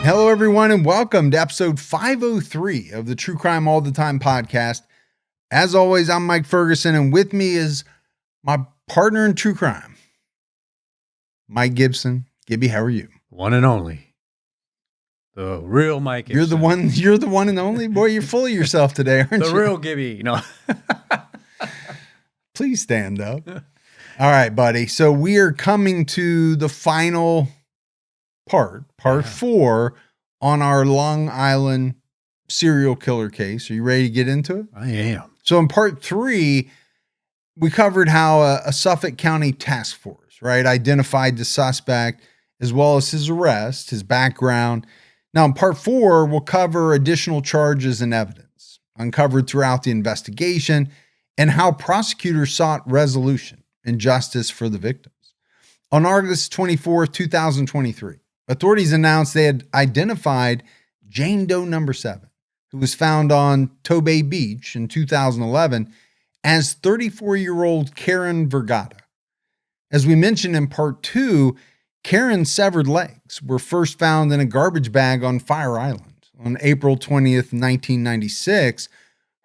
Hello, everyone, and welcome to episode 503 of the True Crime All the Time podcast. As always, I'm Mike Ferguson, and with me is my partner in true crime, Mike Gibson. Gibby, how are you? One and only. The real Mike Gibson. You're the one and only? Boy, you're full of yourself today, aren't you? The real Gibby. No. Please stand up. All right, buddy. So we are coming to the final part 4 on our Long Island serial killer case. Are you ready to get into it? I am. So in part 3, we covered how a Suffolk County task force, right, identified the suspect as well as his arrest, his background. Now in part 4, we'll cover additional charges and evidence uncovered throughout the investigation and how prosecutors sought resolution and justice for the victims. On August 24, 2023, authorities announced they had identified Jane Doe number 7, who was found on Tobay Beach in 2011 as 34-year-old Karen Vergata. As we mentioned in part 2, Karen's severed legs were first found in a garbage bag on Fire Island. On April 20th, 1996,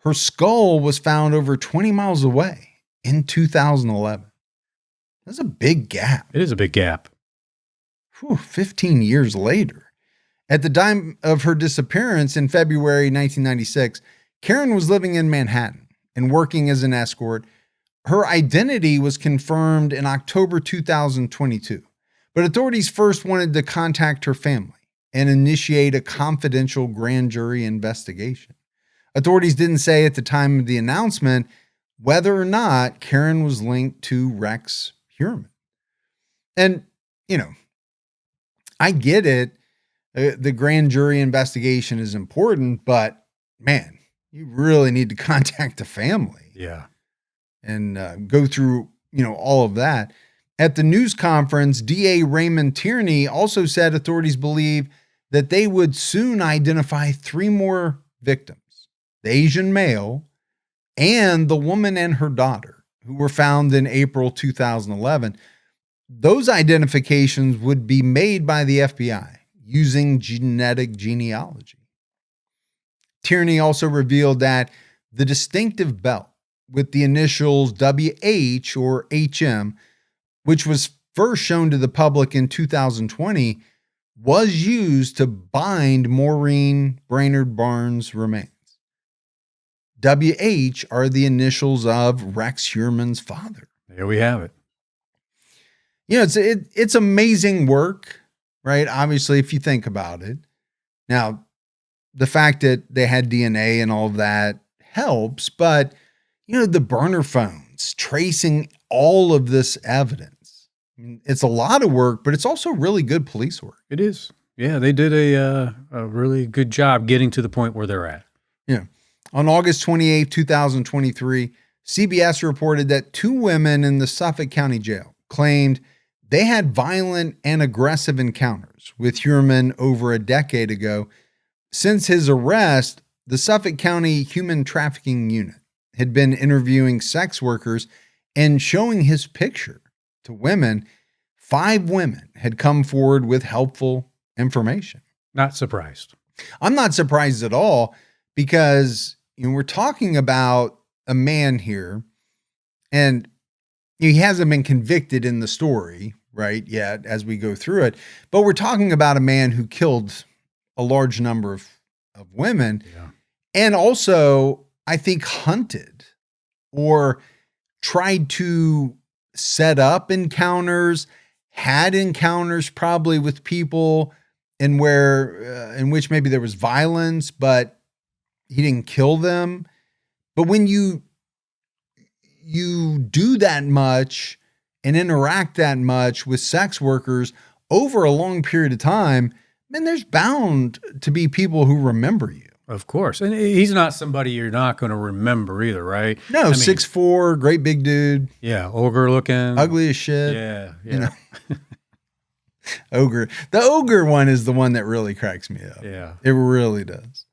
her skull was found over 20 miles away in 2011. That's a big gap. It is a big gap. 15 years later. At the time of her disappearance in February 1996, Karen was living in Manhattan and working as an escort. Her identity was confirmed in October 2022, but authorities first wanted to contact her family and initiate a confidential grand jury investigation. Authorities didn't say at the time of the announcement whether or not Karen was linked to Rex Heuermann. And, I get it. The grand jury investigation is important, but man, you really need to contact the family. Yeah. And go through, all of that. At the news conference, DA Raymond Tierney also said authorities believe that they would soon identify 3 more victims, the Asian male and the woman and her daughter, who were found in April 2011. Those identifications would be made by the FBI using genetic genealogy. Tierney also revealed that the distinctive belt with the initials WH or HM, which was first shown to the public in 2020, was used to bind Maureen Brainerd Barnes' remains. WH are the initials of Rex Heuermann's father. There we have it. It's amazing work, right? Obviously, if you think about it. Now, the fact that they had DNA and all of that helps, but, the burner phones, tracing all of this evidence. I mean, it's a lot of work, but it's also really good police work. It is. Yeah, they did a really good job getting to the point where they're at. Yeah. On August 28, 2023, CBS reported that 2 women in the Suffolk County Jail claimed they had violent and aggressive encounters with Heuermann over a decade ago. Since his arrest, the Suffolk County Human Trafficking Unit had been interviewing sex workers and showing his picture to women. 5 women had come forward with helpful information. Not surprised. I'm not surprised at all because we're talking about a man here, and he hasn't been convicted in the story, right, yet as we go through it. But we're talking about a man who killed a large number of women, and also, I think, hunted or tried to set up encounters, had encounters probably with people in which maybe there was violence, but he didn't kill them. But when you do that much and interact that much with sex workers over a long period of time, man, there's bound to be people who remember you. Of course. And he's not somebody you're not going to remember either, right? No, 6'4", great big dude. Yeah, ogre looking. Ugly as shit. Yeah. Ogre. The ogre one is the one that really cracks me up. Yeah. It really does.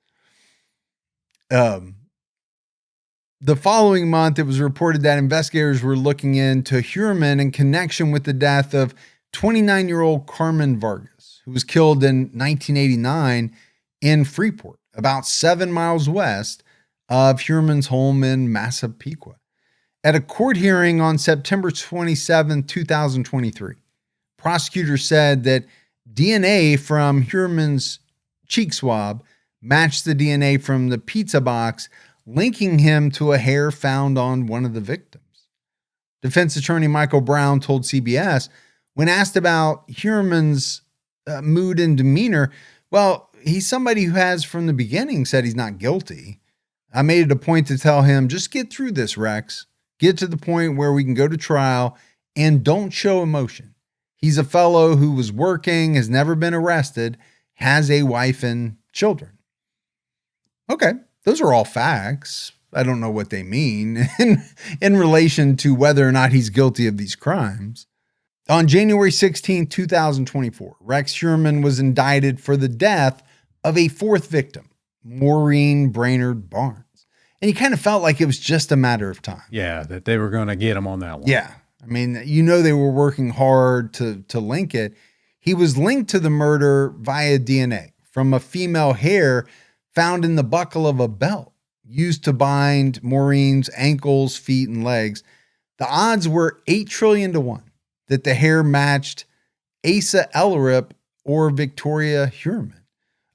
The following month, it was reported that investigators were looking into Heuermann in connection with the death of 29-year-old Carmen Vargas, who was killed in 1989 in Freeport, about 7 miles west of Heuermann's home in Massapequa. At a court hearing on September 27, 2023, prosecutors said that DNA from Heuermann's cheek swab matched the DNA from the pizza box, linking him to a hair found on one of the victims. Defense attorney Michael Brown told CBS, when asked about Heuermann's mood and demeanor, well, he's somebody who has from the beginning said he's not guilty. I made it a point to tell him, just get through this, Rex. Get to the point where we can go to trial and don't show emotion. He's a fellow who was working, has never been arrested, has a wife and children. Okay, those are all facts. I don't know what they mean in relation to whether or not he's guilty of these crimes. On January 16, 2024, Rex Heuermann was indicted for the death of a fourth victim, Maureen Brainerd Barnes. And he kind of felt like it was just a matter of time. Yeah, that they were going to get him on that one. Yeah. I mean, they were working hard to link it. He was linked to the murder via DNA from a female hair found in the buckle of a belt used to bind Maureen's ankles, feet, and legs. The odds were 8 trillion to 1 that the hair matched Asa Ellerup or Victoria Heuermann.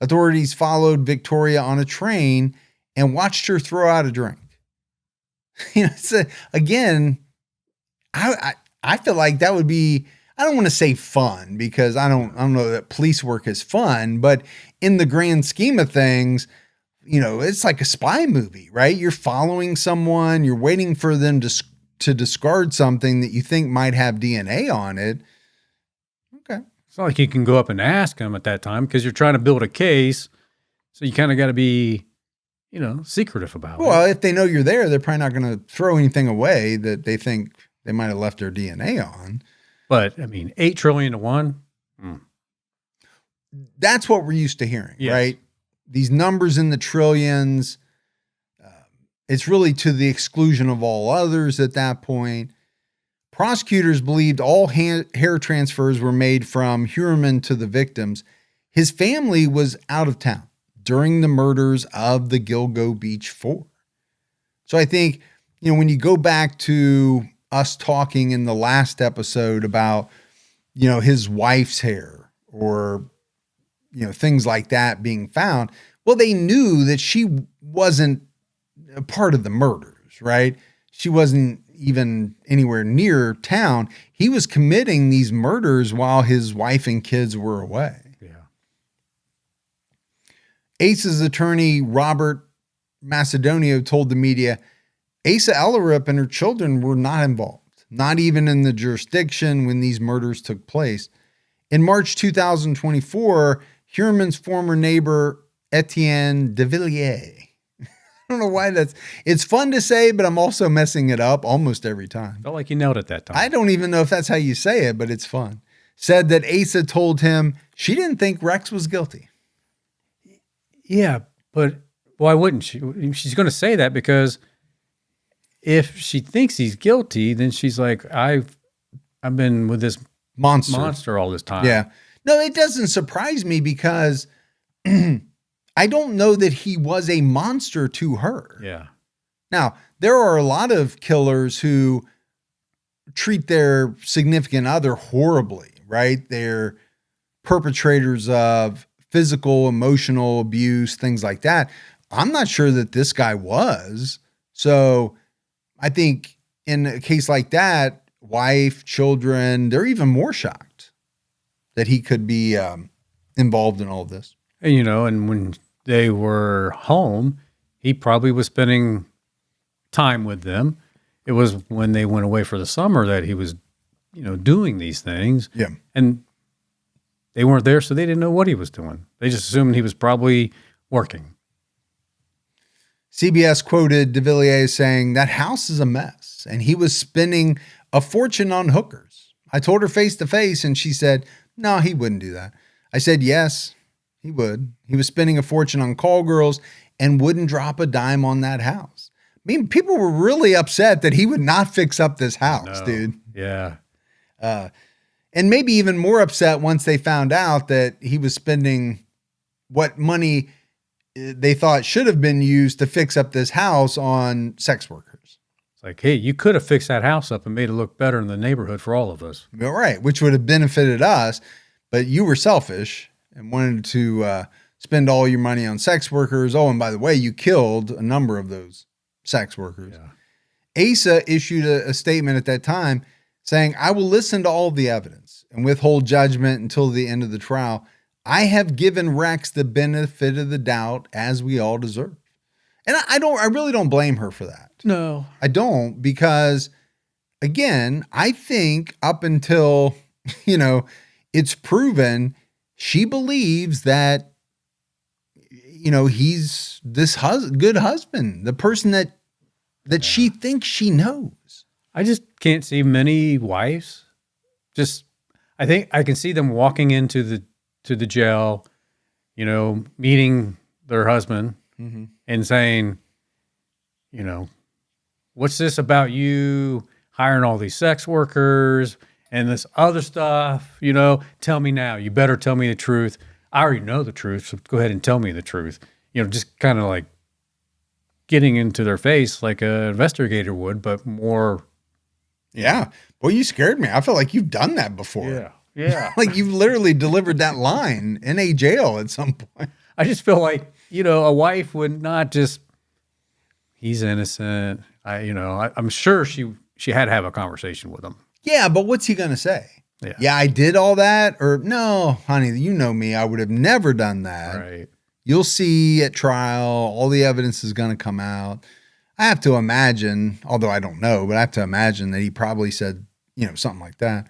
Authorities followed Victoria on a train and watched her throw out a drink. Again, I feel like that would be, I don't want to say fun because I don't know that police work is fun, but in the grand scheme of things, it's like a spy movie, right? You're following someone, you're waiting for them to discard something that you think might have DNA on it. Okay. It's not like you can go up and ask them at that time because you're trying to build a case. So you kind of got to be, secretive about it. Well, if they know you're there, they're probably not going to throw anything away that they think they might have left their DNA on. But 8 trillion to 1. That's what we're used to hearing, yes. Right? These numbers in the trillions, it's really to the exclusion of all others at that point. Prosecutors believed all hair transfers were made from Heuermann to the victims. His family was out of town during the murders of the Gilgo Beach Four. So I think, when you go back to us talking in the last episode about, his wife's hair or things like that being found. Well, they knew that she wasn't a part of the murders, right? She wasn't even anywhere near town. He was committing these murders while his wife and kids were away. Yeah. Asa's attorney, Robert Macedonio, told the media, Asa Ellerup and her children were not involved, not even in the jurisdiction when these murders took place. In March 2024, Heuermann's former neighbor, Etienne de Villiers. I don't know why it's fun to say, but I'm also messing it up almost every time. Felt like you nailed it that time. I don't even know if that's how you say it, but it's fun. Said that Asa told him she didn't think Rex was guilty. Yeah, but why wouldn't she? She's going to say that because if she thinks he's guilty, then she's like, I've been with this monster all this time. Yeah. No, it doesn't surprise me because I don't know that he was a monster to her. Yeah. Now, there are a lot of killers who treat their significant other horribly, right? They're perpetrators of physical, emotional abuse, things like that. I'm not sure that this guy was. So I think in a case like that, wife, children, they're even more shocked that he could be involved in all of this. And, and when they were home, he probably was spending time with them. It was when they went away for the summer that he was, doing these things. Yeah. And they weren't there, so they didn't know what he was doing. They just assumed he was probably working. CBS quoted de Villiers saying, that house is a mess, and he was spending a fortune on hookers. I told her face to face, and she said, no, he wouldn't do that. I said, yes, he would. He was spending a fortune on call girls and wouldn't drop a dime on that house. I mean, people were really upset that he would not fix up this house, dude. Yeah. And maybe even more upset once they found out that he was spending what money they thought should have been used to fix up this house on sex workers. It's like, hey, you could have fixed that house up and made it look better in the neighborhood for all of us. Right, which would have benefited us, but you were selfish and wanted to spend all your money on sex workers. Oh, and by the way, you killed a number of those sex workers. Yeah. Asa issued a statement at that time saying, I will listen to all the evidence and withhold judgment until the end of the trial. I have given Rex the benefit of the doubt, as we all deserve. And I really don't blame her for that. No. I don't, because again, I think up until, it's proven, she believes that, he's this good husband, the person that she thinks she knows. I just can't see many wives. I think I can see them walking into the jail, meeting their husband and saying, what's this about you hiring all these sex workers and this other stuff? Tell me now. You better tell me the truth. I already know the truth, so go ahead and tell me the truth. Just kind of like getting into their face like an investigator would, but more. Yeah. Boy, you scared me. I feel like you've done that before. Yeah. Yeah. Like you've literally delivered that line in a jail at some point. I just feel like, a wife would not just, he's innocent. I'm sure she had to have a conversation with him. Yeah, but what's he going to say? Yeah, I did all that? Or no, honey, you know me. I would have never done that. Right. You'll see at trial, all the evidence is going to come out. I have to imagine, although I don't know, but I have to imagine that he probably said, something like that.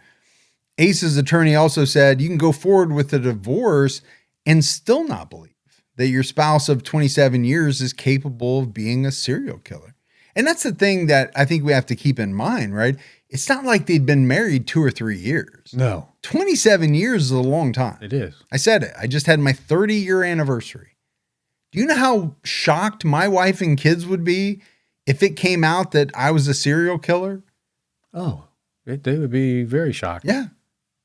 Ace's attorney also said, you can go forward with a divorce and still not believe that your spouse of 27 years is capable of being a serial killer. And that's the thing that I think we have to keep in mind, right? It's not like they'd been married 2 or 3 years. No. 27 years is a long time. It is. I said it. I just had my 30-year anniversary. Do you know how shocked my wife and kids would be if it came out that I was a serial killer? Oh, they would be very shocked. Yeah.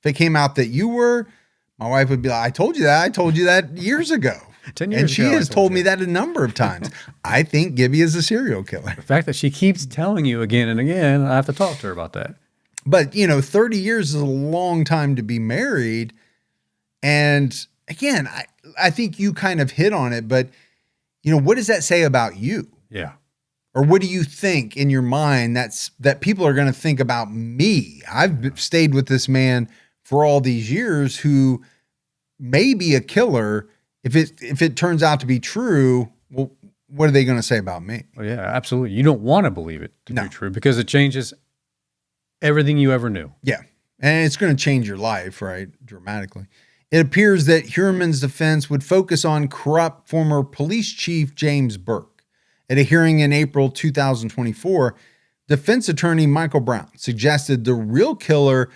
If it came out that you were, my wife would be like, I told you that. I told you that years ago. 10 years and she ago, has told me that a number of times. I think Gibby is a serial killer. The fact that she keeps telling you again and again, I have to talk to her about that. But, 30 years is a long time to be married. And again, I think you kind of hit on it, but, what does that say about you? Yeah. Or what do you think in your mind that people are going to think about me? I've stayed with this man for all these years who may be a killer. If it turns out to be true, well, what are they going to say about me? Well, yeah, absolutely. You don't want to believe it to be true because it changes everything you ever knew. Yeah. And it's going to change your life, right? Dramatically. It appears that Heuermann's defense would focus on corrupt former police chief James Burke. At a hearing in April 2024, defense attorney Michael Brown suggested the real killer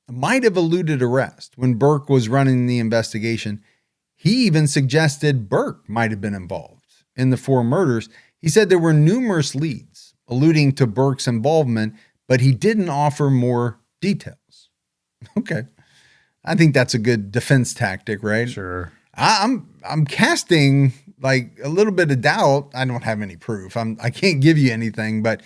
might have eluded arrest when Burke was running the investigation. He even suggested Burke might have been involved in the 4 murders. He said there were numerous leads alluding to Burke's involvement, but he didn't offer more details. Okay. I think that's a good defense tactic, right? Sure. I'm casting like a little bit of doubt. I don't have any proof. I can't give you anything, but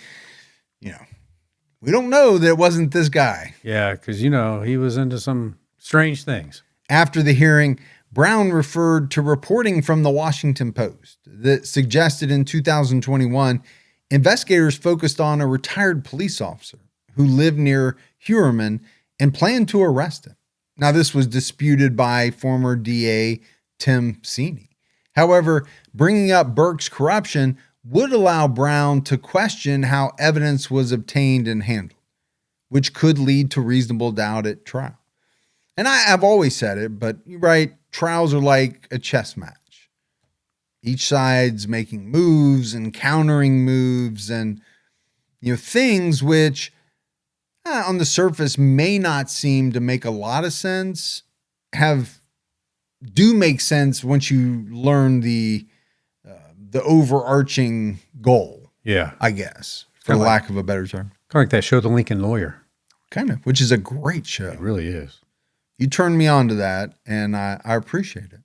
we don't know that it wasn't this guy. Yeah, because he was into some strange things. After the hearing, Brown referred to reporting from the Washington Post that suggested in 2021, investigators focused on a retired police officer who lived near Heuermann and planned to arrest him. Now, this was disputed by former DA Tim Sini. However, bringing up Burke's corruption would allow Brown to question how evidence was obtained and handled, which could lead to reasonable doubt at trial. And I've always said it, but you're right, trials are like a chess match. Each side's making moves and countering moves and things which on the surface may not seem to make a lot of sense, do make sense once you learn the overarching goal. Yeah. I guess, for lack of a better term. Kind of like that show, The Lincoln Lawyer. Kind of, which is a great show. It really is. You turned me on to that, and I appreciate it.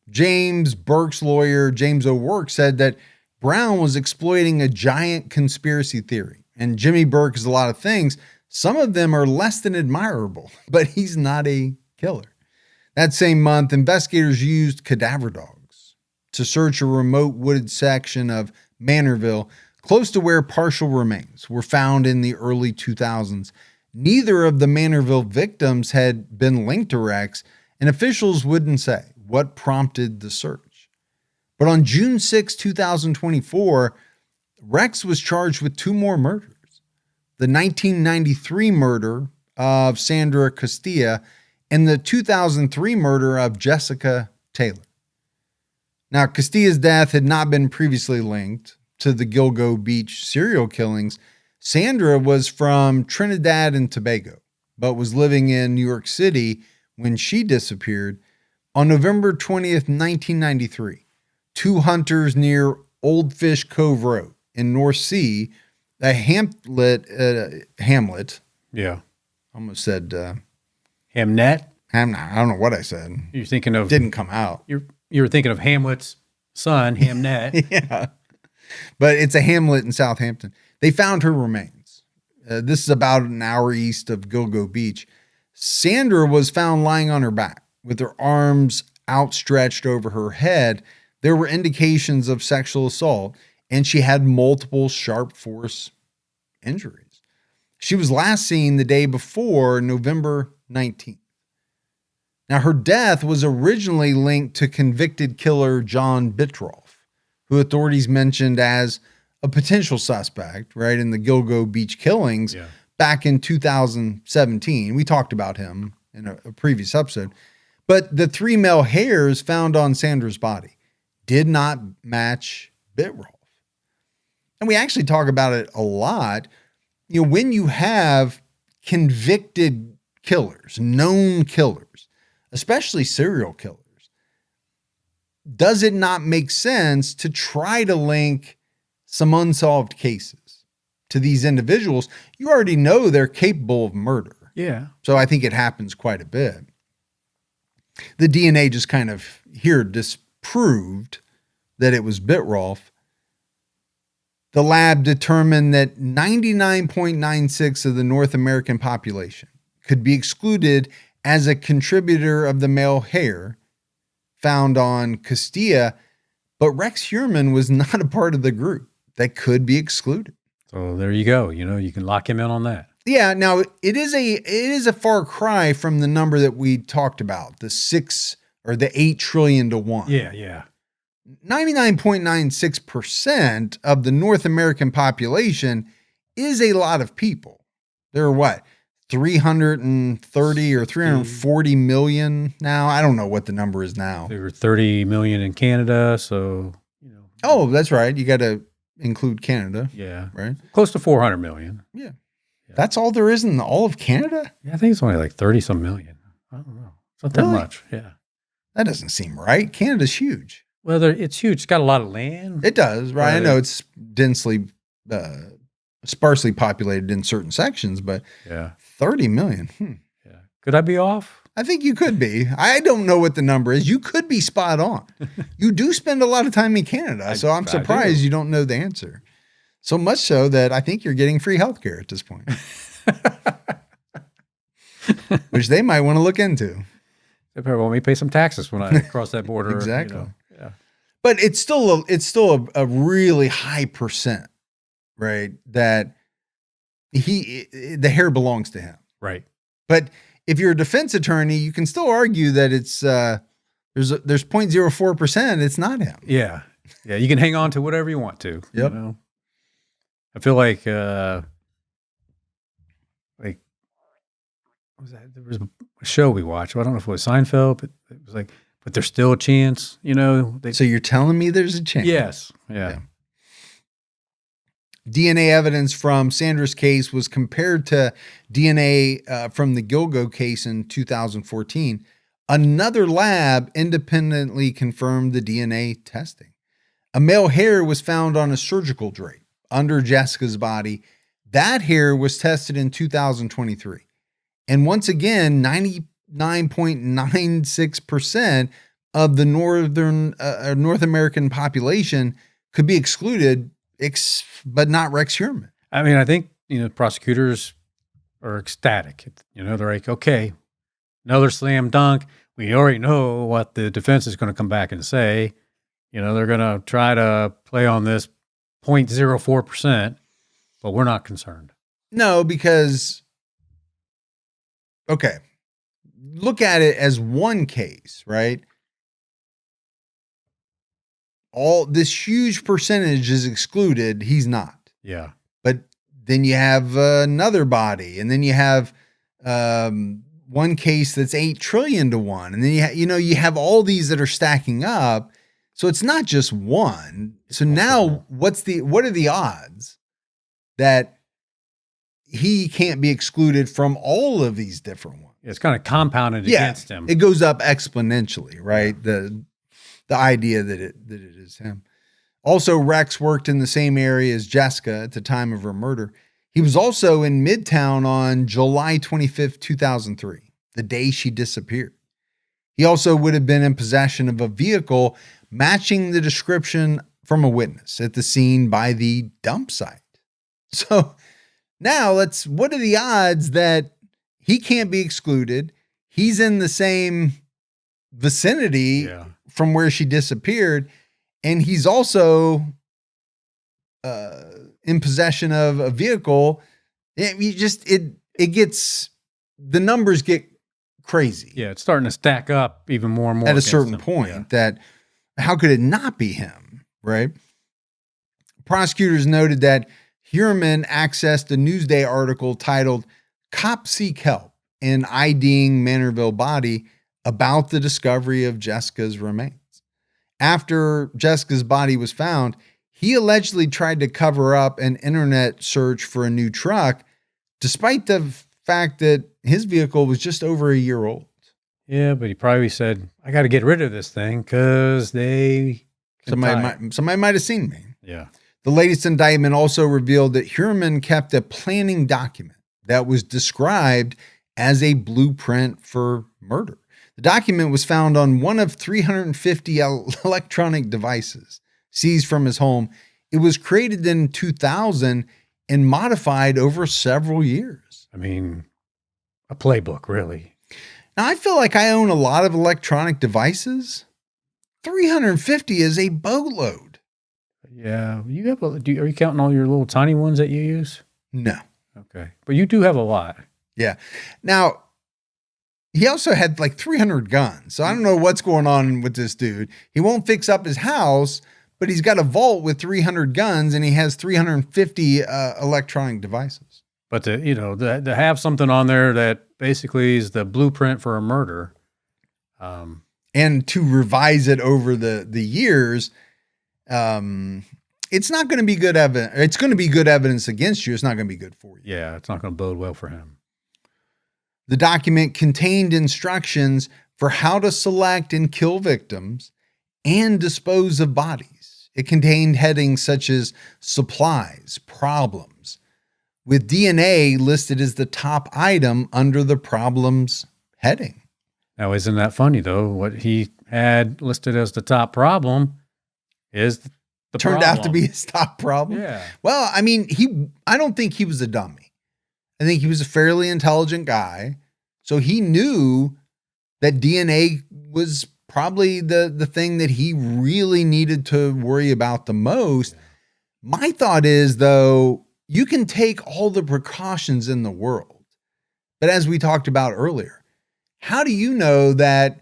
James Burke's lawyer, James O'Rourke, said that Brown was exploiting a giant conspiracy theory. And Jimmy Burke is a lot of things. Some of them are less than admirable, but he's not a killer. That same month, investigators used cadaver dogs to search a remote wooded section of Manorville close to where partial remains were found in the early 2000s. Neither of the Manorville victims had been linked to Rex, and officials wouldn't say what prompted the search. But on June 6, 2024, Rex was charged with 2 more murders. The 1993 murder of Sandra Castilla and the 2003 murder of Jessica Taylor. Now, Castilla's death had not been previously linked to the Gilgo Beach serial killings. Sandra was from Trinidad and Tobago, but was living in New York City when she disappeared. On November 20th, 1993, 2 hunters near Old Fish Cove Road in North Sea, a hamlet. Yeah. Almost said Hamnet? I don't know what I said. You're thinking of... Didn't come out. You were thinking of Hamlet's son, Hamnet. Yeah. But it's a hamlet in Southampton. They found her remains. This is about an hour east of Gilgo Beach. Sandra was found lying on her back with her arms outstretched over her head. There were indications of sexual assault, and she had multiple sharp force injuries. She was last seen the day before, November 19th. Now, her death was originally linked to convicted killer John Bittroff, who authorities mentioned as a potential suspect, right, in the Gilgo Beach killings back in 2017. We talked about him in a previous episode. But the 3 male hairs found on Sandra's body did not match Bittroff. And we actually talk about it a lot. You know, when you have convicted killers, known killers, especially serial killers, does it not make sense to try to link some unsolved cases to these individuals? You already know they're capable of murder. Yeah. So I think it happens quite a bit. The DNA just kind of here disproved that it was Bittroff. The lab determined that 99.96% of the North American population could be excluded as a contributor of the male hair found on Castilla, but Rex Heuermann was not a part of the group that could be excluded. So there you go. You know, you can lock him in on that. Yeah. Now it is a far cry from the number that we talked about, the 6 or the 8 trillion to 1. Yeah. 99.96% of the North American population is a lot of people. There are what? 330 or 340 million now. I don't know what the number is now. There were 30 million in Canada, so Oh, that's right. You got to include Canada. Yeah. Right? Close to 400 million. Yeah. That's all there is in all of Canada? Yeah, I think it's only like 30 some million. I don't know. It's not that much. Yeah. That doesn't seem right. Canada's huge. Well, it's huge. It's got a lot of land. It does, right? I know it's densely, sparsely populated in certain sections, but 30 million. Yeah. Could I be off? I think you could be. I don't know what the number is. You could be spot on. You do spend a lot of time in Canada, so I'm surprised you don't know the answer. So much so that I think you're getting free healthcare at this point, which they might want to look into. They probably want me to pay some taxes when I cross that border. Exactly. Yeah. But it's still a really high percent, right? That the hair belongs to him. Right. But if you're a defense attorney, you can still argue that it's there's 0.04%. It's not him. Yeah. Yeah. You can hang on to whatever you want to. Yep. You know? I feel like what was that? There was a show we watched. I don't know if it was Seinfeld, but it was like, but there's still a chance, you know. So you're telling me there's a chance? Yes. Yeah. DNA evidence from Sandra's case was compared to DNA from the Gilgo case in 2014. Another lab independently confirmed the DNA testing. A male hair was found on a surgical drape under Jessica's body. That hair was tested in 2023. And once again, 99.96% of the North American population could be excluded, but not Rex Heuermann. I mean, I think, prosecutors are ecstatic. They're like, okay, another slam dunk. We already know what the defense is going to come back and say. They're going to try to play on this 0.04%, but we're not concerned. No, because, okay, look at it as one case, right? All this huge percentage is excluded. He's not. Yeah. But then you have another body, and then you have one case that's 8 trillion to 1, and then you have all these that are stacking up. So it's not just one. So now what are the odds that he can't be excluded from all of these different ones? It's kind of compounded against him. It goes up exponentially, right? The idea that it is him. Also, Rex worked in the same area as Jessica at the time of her murder. He was also in Midtown on July 25th, 2003, the day she disappeared. He also would have been in possession of a vehicle matching the description from a witness at the scene by the dump site. So now what are the odds that he can't be excluded? He's in the same vicinity from where she disappeared, and he's also in possession of a vehicle. The numbers get crazy. Yeah, it's starting to stack up even more and more at a certain point. That how could it not be him, right? Prosecutors noted that Heuermann accessed a Newsday article titled "Cops Seek Help in IDing Manorville Body" about the discovery of Jessica's remains. After Jessica's body was found, he allegedly tried to cover up an internet search for a new truck, despite the fact that his vehicle was just over a year old. Yeah, but he probably said, I got to get rid of this thing because somebody might have seen me. Yeah. The latest indictment also revealed that Heuermann kept a planning document that was described as a blueprint for murder. The document was found on one of 350 electronic devices seized from his home. It was created in 2000 and modified over several years. I mean, a playbook, really. Now, I feel like I own a lot of electronic devices. 350 is a boatload. Yeah. Are you counting all your little tiny ones that you use? No. Okay. But you do have a lot. Yeah. Now, he also had like 300 guns. So I don't know what's going on with this dude. He won't fix up his house, but he's got a vault with 300 guns and he has 350 electronic devices. But to have something on there that basically is the blueprint for a murder. And to revise it over the years, it's not going to be good evidence. It's going to be good evidence against you. It's not going to be good for you. Yeah, it's not going to bode well for him. The document contained instructions for how to select and kill victims and dispose of bodies. It contained headings such as supplies, problems, with DNA listed as the top item under the problems heading. Now, isn't that funny, though? What he had listed as the top problem is the turned problem. out to be his top problem. Yeah. Well, I mean, I don't think he was a dummy. I think he was a fairly intelligent guy. So he knew that DNA was probably the thing that he really needed to worry about the most. Yeah. My thought is, though, you can take all the precautions in the world. But as we talked about earlier, how do you know that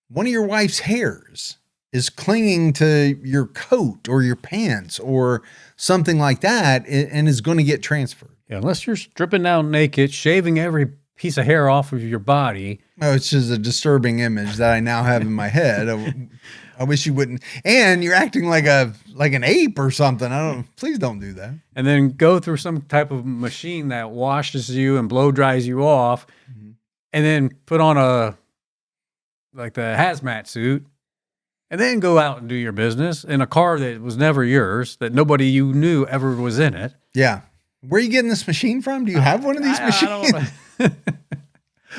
one of your wife's hairs is clinging to your coat or your pants or something like that and is going to get transferred? Yeah, unless you're stripping down naked, shaving every piece of hair off of your body. Oh, it's just a disturbing image that I now have in my head. I wish you wouldn't. And you're acting like an ape or something. Please don't do that. And then go through some type of machine that washes you and blow dries you off, and then put on the hazmat suit, and then go out and do your business in a car that was never yours, that nobody you knew ever was in it. Yeah. Where are you getting this machine from? Do you have one of these machines?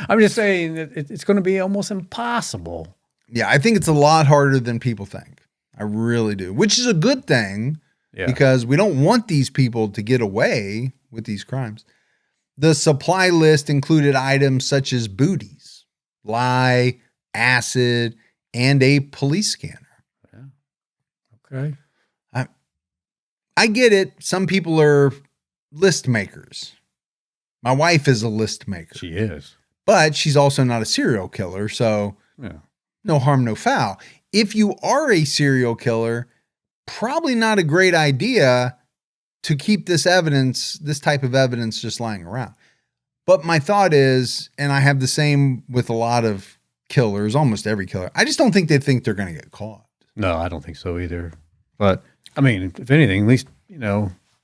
I'm just saying that it's going to be almost impossible. Yeah, I think it's a lot harder than people think. I really do, which is a good thing because we don't want these people to get away with these crimes. The supply list included items such as booties, lye, acid, and a police scanner. Yeah. Okay. I get it. Some people are list makers. My wife is a list maker. She is. But she's also not a serial killer, so no harm, no foul. If you are a serial killer, probably not a great idea to keep this type of evidence just lying around. But my thought is, and I have the same with a lot of killers, almost every killer, I just don't think they think they're going to get caught. No, I don't think so either. But I mean, if anything, at least,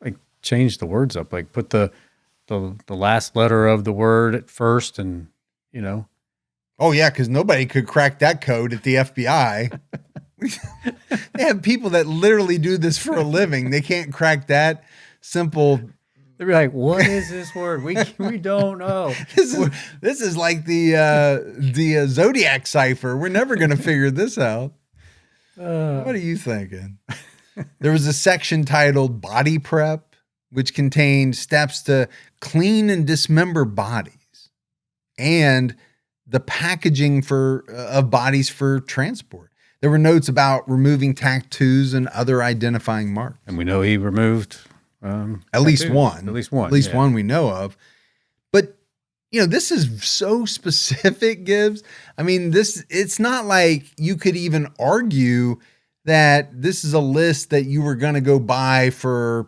like change the words up, like put the last letter of the word at first and, Oh, yeah, because nobody could crack that code at the FBI. They have people that literally do this for a living. They can't crack that simple. They'd be like, what is this word? We don't know. This is like the Zodiac cipher. We're never going to figure this out. What are you thinking? There was a section titled Body Prep, which contained steps to clean and dismember bodies and the packaging of bodies for transport. There were notes about removing tattoos and other identifying marks. And we know he removed at least one. At least one. At least one we know of. But, this is so specific, Gibbs. I mean, it's not like you could even argue that this is a list that you were going to go buy for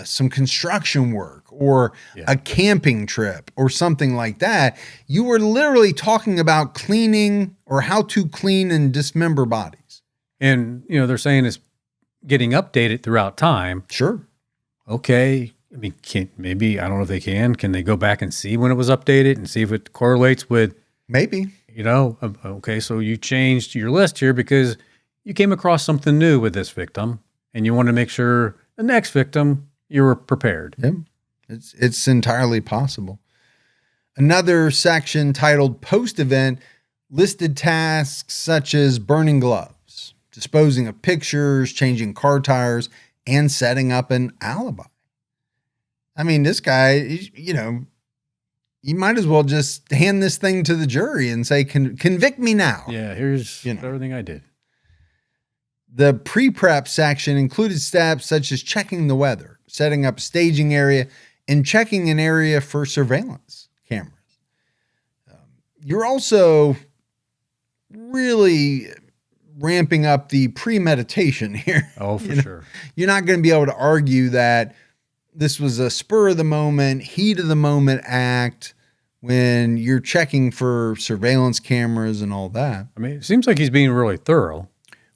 some construction work or a camping trip or something like that. You were literally talking about cleaning or how to clean and dismember bodies. And, they're saying it's getting updated throughout time. Sure. Okay. I mean, I don't know if they can. Can they go back and see when it was updated and see if it correlates with? Maybe. Okay, so you changed your list here because you came across something new with this victim and you want to make sure the next victim, you were prepared. Yeah, it's entirely possible. Another section titled Post-Event listed tasks such as burning gloves, disposing of pictures, changing car tires, and setting up an alibi. I mean, this guy, you might as well just hand this thing to the jury and say, convict me now. Yeah, here's everything I did. The pre-prep section included steps such as checking the weather, setting up a staging area, and checking an area for surveillance cameras. You're also really ramping up the premeditation here. Oh, for sure. You're not going to be able to argue that this was a spur of the moment, heat of the moment act when you're checking for surveillance cameras and all that. I mean, it seems like he's being really thorough.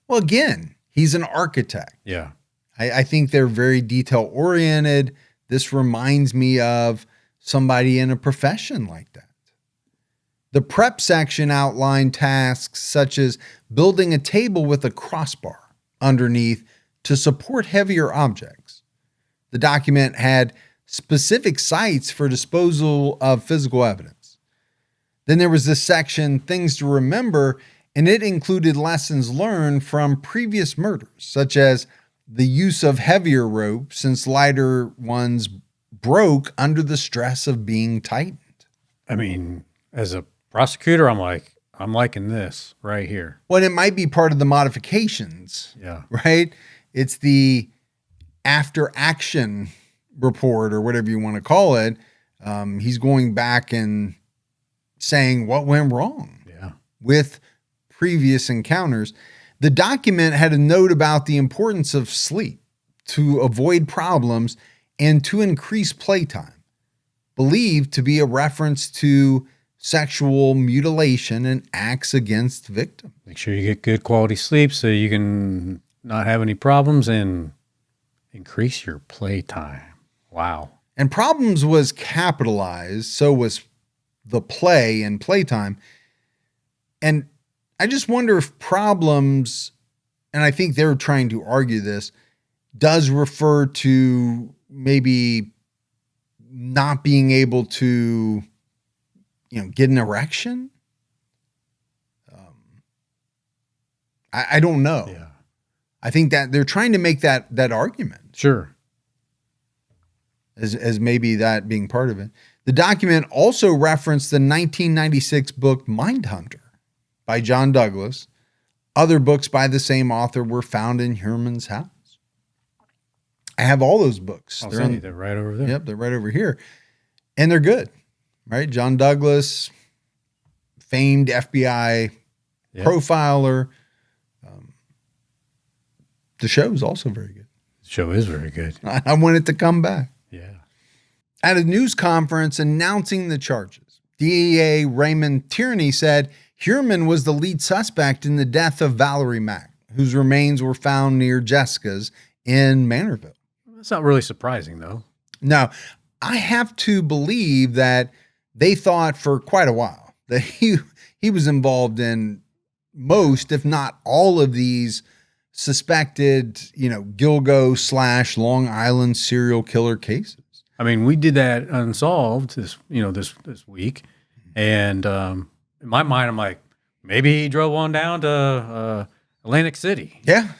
Well, again, he's an architect. Yeah. I think they're very detail oriented. This reminds me of somebody in a profession like that. The prep section outlined tasks such as building a table with a crossbar underneath to support heavier objects. The document had specific sites for disposal of physical evidence. Then there was this section, Things to Remember, and it included lessons learned from previous murders, such as the use of heavier rope since lighter ones broke under the stress of being tightened. I mean, as a prosecutor, I'm liking this right here. Well, it might be part of the modifications. Yeah. Right? It's the after action report or whatever you want to call it. He's going back and saying what went wrong with previous encounters. The document had a note about the importance of sleep to avoid problems and to increase playtime, believed to be a reference to sexual mutilation and acts against victims. Make sure you get good quality sleep so you can not have any problems and increase your playtime. Wow. And problems was capitalized, so was the play and playtime. And I just wonder if problems, and I think they're trying to argue this, does refer to maybe not being able to get an erection? I don't know. Yeah. I think that they're trying to make that argument. Sure. As maybe that being part of it. The document also referenced the 1996 book Mindhunter by John Douglas. Other books by the same author were found in Heuermann's house. I have all those books. They're right over there. Yep, they're right over here. And they're good, right? John Douglas, famed FBI profiler. The show is also very good. The show is very good. I want it to come back. Yeah. At a news conference announcing the charges, DEA Raymond Tierney said Heuermann was the lead suspect in the death of Valerie Mack, whose remains were found near Jessica's in Manorville. That's not really surprising, though. No, I have to believe that they thought for quite a while that he was involved in most, if not all, of these suspected, Gilgo / Long Island serial killer cases. I mean, we did that Unsolved this week, and in my mind, I'm like, maybe he drove on down to Atlantic City. Yeah,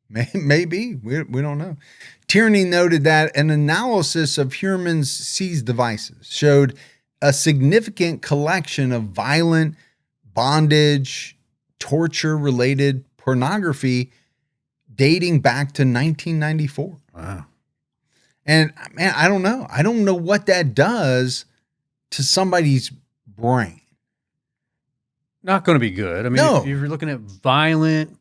maybe. We don't know. Tierney noted that an analysis of Heuermann's seized devices showed a significant collection of violent, bondage, torture-related pornography dating back to 1994. Wow. And man, I don't know. I don't know what that does to somebody's brain. Not going to be good. I mean, No. if you're looking at violent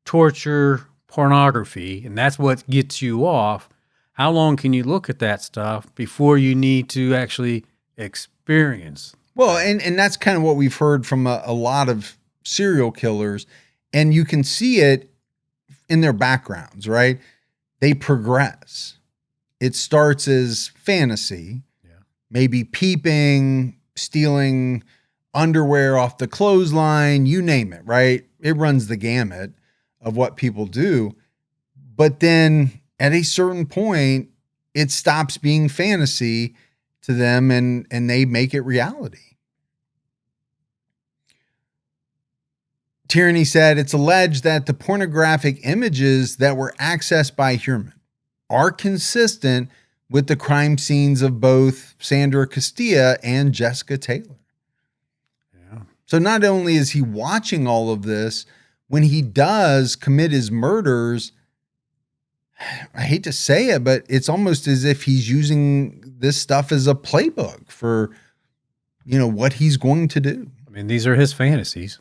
torture, pornography, and that's what gets you off, how long can you look at that stuff before you need to actually experience? Well, and that's kind of what we've heard from a lot of serial killers, and you can see it in their backgrounds, right? They progress. It starts as fantasy, maybe peeping, stealing underwear off the clothesline, you name it, right? It runs the gamut of what people do. But then at a certain point, it stops being fantasy to them and they make it reality. Tierney said it's alleged that the pornographic images that were accessed by Heuermann are consistent with the crime scenes of both Sandra Castilla and Jessica Taylor. Yeah. So not only is he watching all of this, when he does commit his murders, I hate to say it, but it's almost as if he's using this stuff as a playbook for, what he's going to do. I mean, these are his fantasies.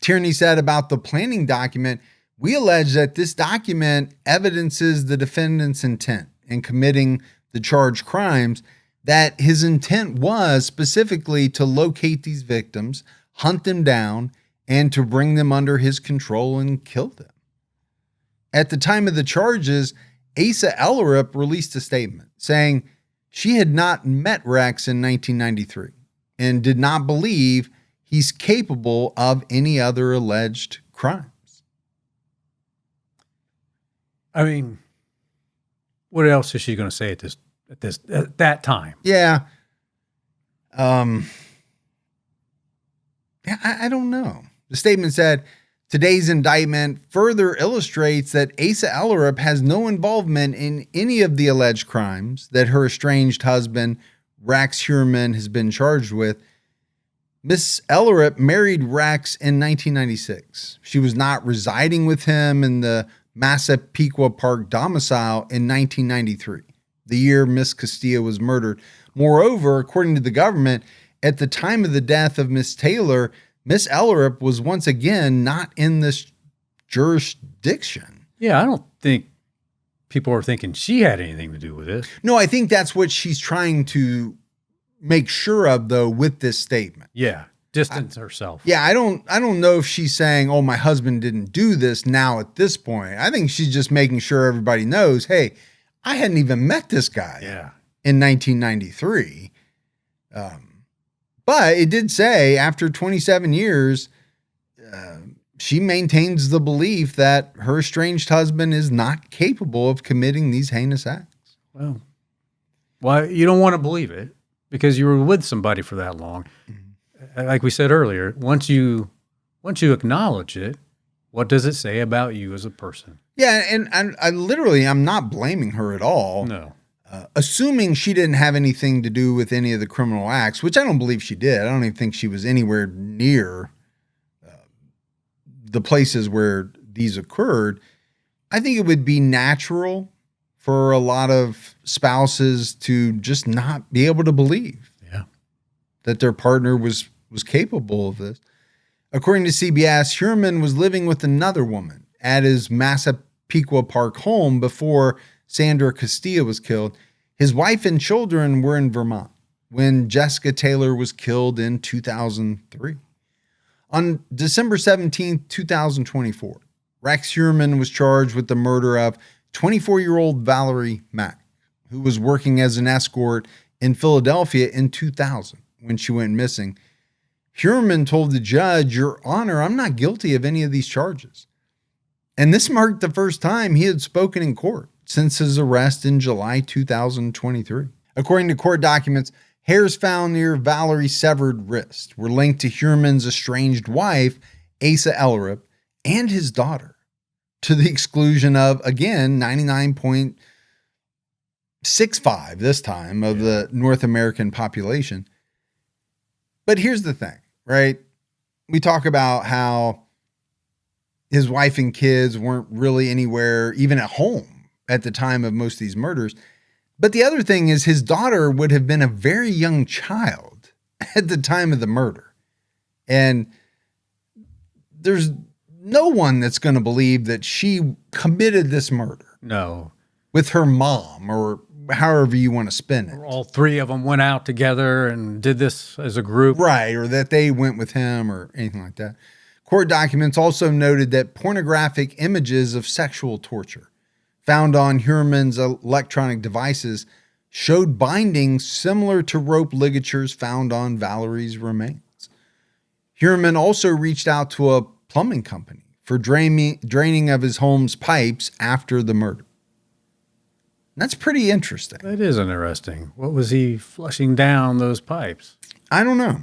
Tierney said about the planning document, we allege that this document evidences the defendant's intent in committing the charged crimes, that his intent was specifically to locate these victims, hunt them down, and to bring them under his control and kill them. At the time of the charges, Asa Ellerup released a statement saying she had not met Rex in 1993 and did not believe he's capable of any other alleged crimes. I mean, what else is she going to say at that time? Yeah. I don't know. The statement said, today's indictment further illustrates that Asa Ellerup has no involvement in any of the alleged crimes that her estranged husband, Rex Heuermann, has been charged with. Miss Ellerup married Rex in 1996. She was not residing with him in the Massapequa Park domicile in 1993, the year Miss Castilla was murdered. Moreover, according to the government, at the time of the death of Miss Taylor, Miss Ellerup was once again not in this jurisdiction. Yeah, I don't think people are thinking she had anything to do with this. No, I think that's what she's trying to make sure of, though, with this statement. Yeah, distance herself. Yeah, I don't know if she's saying, "Oh, my husband didn't do this." Now at this point, I think she's just making sure everybody knows, "Hey, I hadn't even met this guy in 1993." But it did say after 27 years, she maintains the belief that her estranged husband is not capable of committing these heinous acts. Well, you don't want to believe it because you were with somebody for that long. Like we said earlier, once you acknowledge it, what does it say about you as a person? Yeah, and I'm not blaming her at all. No. Assuming she didn't have anything to do with any of the criminal acts, which I don't believe she did. I don't even think she was anywhere near the places where these occurred. I think it would be natural for a lot of spouses to just not be able to believe that their partner was capable of this. According to CBS, Heuermann was living with another woman at his Massapequa Park home before Sandra Castilla was killed. His wife and children were in Vermont when Jessica Taylor was killed in 2003. On December 17, 2024, Rex Heuermann was charged with the murder of 24-year-old Valerie Mack, who was working as an escort in Philadelphia in 2000 when she went missing. Heuermann told the judge, "Your Honor, I'm not guilty of any of these charges." And this marked the first time he had spoken in court since his arrest in July 2023. According to court documents, hairs found near Valerie's severed wrist were linked to Heuermann's estranged wife, Asa Ellerup, and his daughter, to the exclusion of, again, 99.65 this time of the North American population. But here's the thing, right? We talk about how his wife and kids weren't really anywhere, even at home, at the time of most of these murders. But the other thing is his daughter would have been a very young child at the time of the murder. And there's no one that's going to believe that she committed this murder. No. With her mom, or however you want to spin it. All three of them went out together and did this as a group. Right, or that they went with him or anything like that. Court documents also noted that pornographic images of sexual torture found on Heuermann's electronic devices showed bindings similar to rope ligatures found on Valerie's remains. Heuermann also reached out to a plumbing company for draining of his home's pipes after the murder. That's pretty interesting. That is interesting. What was he flushing down those pipes? I don't know.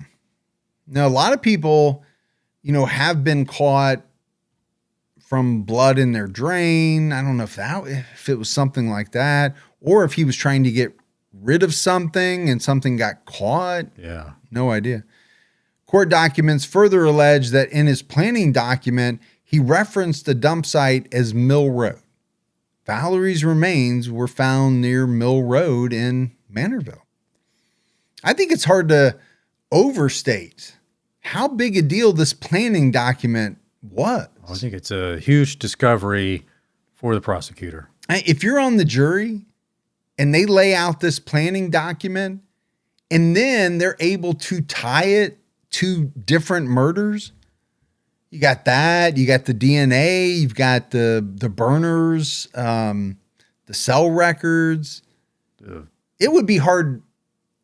Now, a lot of people, have been caught from blood in their drain. I don't know if it was something like that, or if he was trying to get rid of something and something got caught. Yeah. No idea. Court documents further allege that in his planning document, he referenced the dump site as Mill Road. Valerie's remains were found near Mill Road in Manorville. I think it's hard to overstate how big a deal this planning document was. I think it's a huge discovery for the prosecutor. If you're on the jury and they lay out this planning document and then they're able to tie it to different murders, you got that, you got the DNA, you've got the burners, the cell records. It would be hard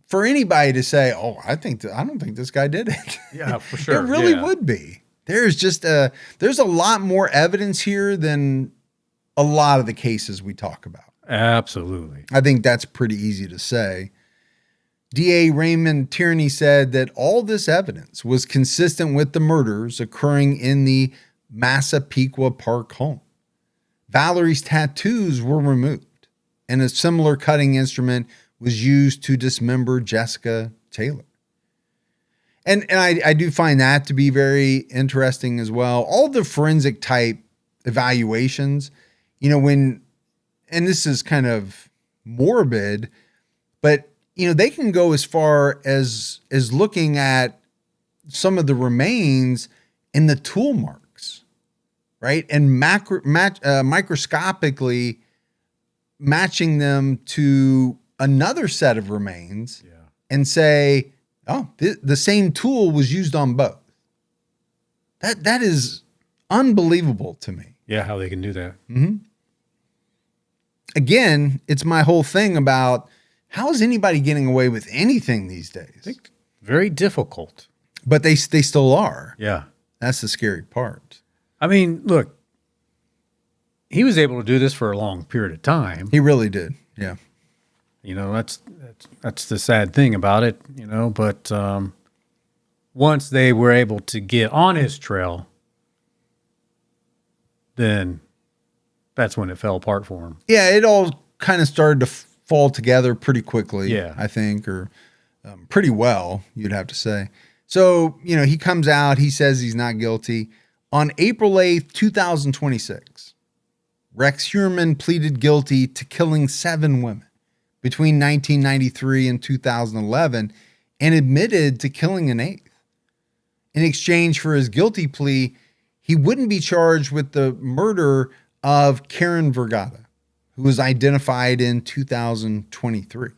for anybody to say, "Oh, I don't think this guy did it." Yeah, for sure. It really would be. There's a lot more evidence here than a lot of the cases we talk about. Absolutely. I think that's pretty easy to say. DA Raymond Tierney said that all this evidence was consistent with the murders occurring in the Massapequa Park home. Valerie's tattoos were removed, and a similar cutting instrument was used to dismember Jessica Taylor. And I do find that to be very interesting as well. All the forensic type evaluations, and this is kind of morbid, but they can go as far as looking at some of the remains and the tool marks, right? And microscopically matching them to another set of remains and say, oh, the same tool was used on both. That is unbelievable to me. Yeah, how they can do that. Mm-hmm. Again, it's my whole thing about how is anybody getting away with anything these days? I think very difficult. But they still are. Yeah. That's the scary part. I mean, look, he was able to do this for a long period of time. He really did. Yeah. You know, that's the sad thing about it, you know, but once they were able to get on his trail, then that's when it fell apart for him. Yeah, it all kind of started to fall together pretty quickly, Yeah. I think, or pretty well, you'd have to say. So, you know, he comes out, he says he's not guilty. On April 8th, 2026, Rex Heuermann pleaded guilty to killing 7 women between 1993 and 2011 and admitted to killing an 8th. In exchange for his guilty plea, he wouldn't be charged with the murder of Karen Vergata, who was identified in 2023.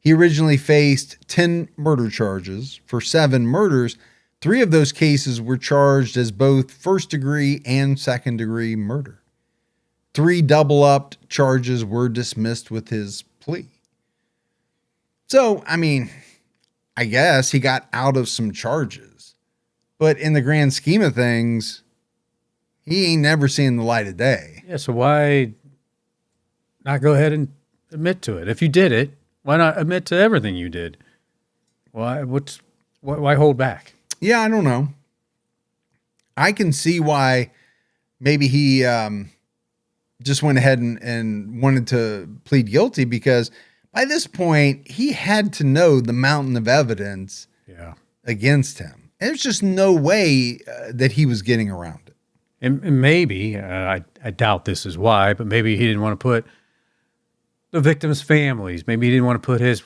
He originally faced 10 murder charges for 7 murders. 3 of those cases were charged as both first-degree and second-degree murder. 3 double-upped charges were dismissed with his plea. So, I mean, I guess he got out of some charges. But in the grand scheme of things, he ain't never seen the light of day. Yeah, so why not go ahead and admit to it? If you did it, why not admit to everything you did? Why hold back? Yeah, I don't know. I can see why maybe he just went ahead and wanted to plead guilty, because by this point, he had to know the mountain of evidence against him. There's just no way that he was getting around it. And maybe, I doubt this is why, but maybe he didn't want to put the victims' families, maybe he didn't want to put his